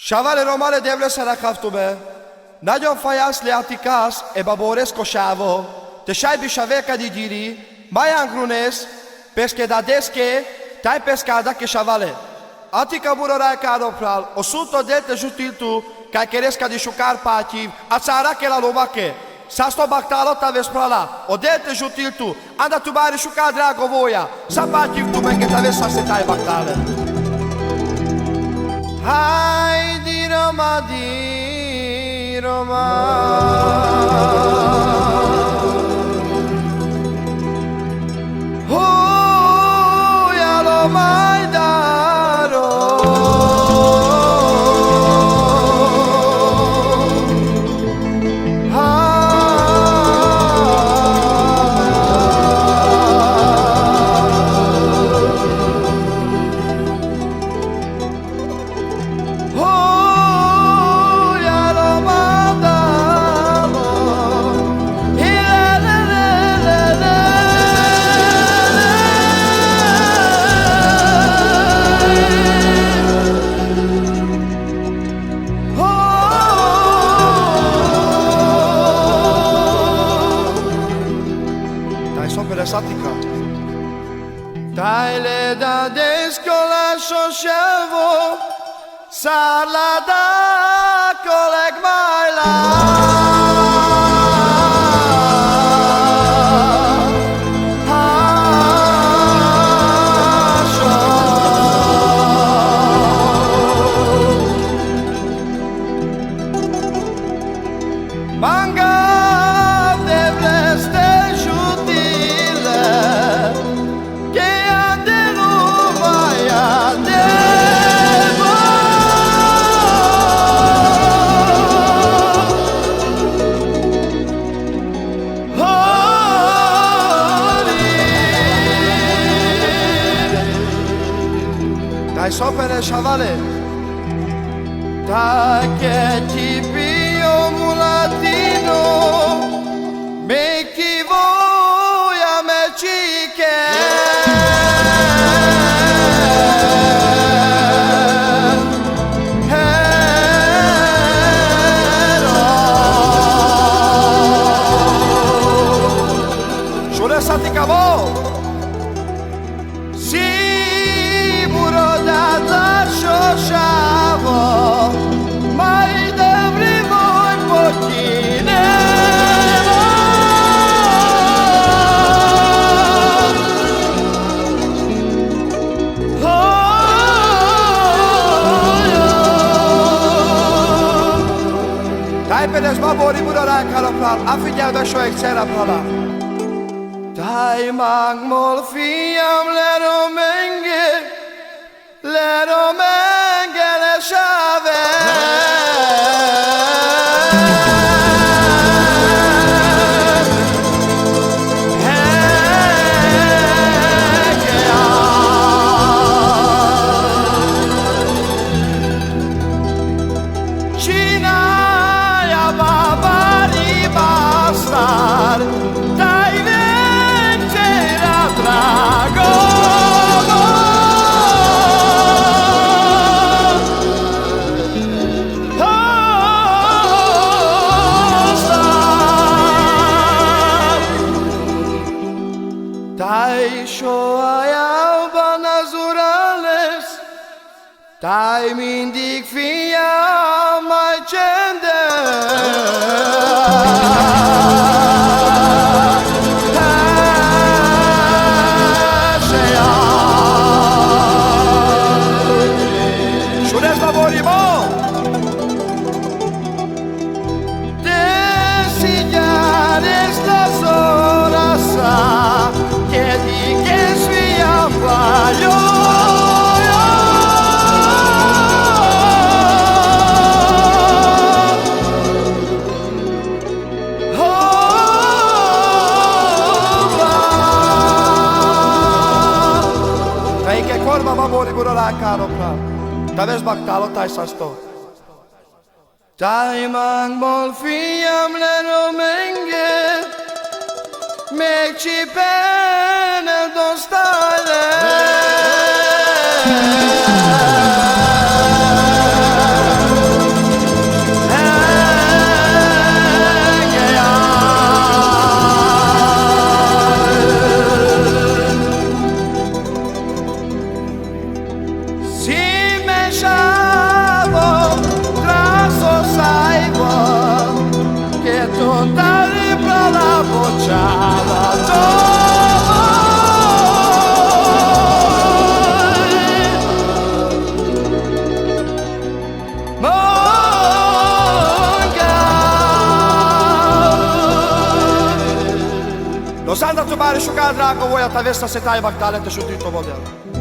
Savale romale devlesere kaftume. Nagyon fajás leatikas e babores koshavo. Te shai bishaveka di diri. Mayan grunes. Pesche da desche. Tai pescada que chavale. Atica burora caro pral. O sunto dete jutiltu. Kai keresca di shucar pativ. Atsara que la lomaque. Sasto baktalo ta vesprala. O dete jutiltu. Anda tu bari shucar drago voia. Sapativ tu menge ta vesa se tai baktale. Hai di Roma, di Roma. Oh, ya lo mai darò. Satica. Taile da descola shoshevo salada coleg baila. Manga devleste Dai sopra chavale. Da che ti pio mulatino. Me chi voia me chique. Shule satica vo. Shavo, mai devrimo in pochine. Dai per le sbabori burora caro pral, affidiamo da show exera prala. Dai magmol fiam le romenge. Le romenge le chave. Cina ya babari bastar. Dai ventera drago. Tai shoaya banazurales. Tai mindig fia mai cende. Shules babori bo. Desillar estas horas. Que di que svia fallo. Kai ke korba babori burala caro pra. Taves baktalo tai sasto. Tai mang bol fiam le romenge. Meci pene don stare. Zanda tu bari shukar drago voja ta vesta se taj bak talente šutito model.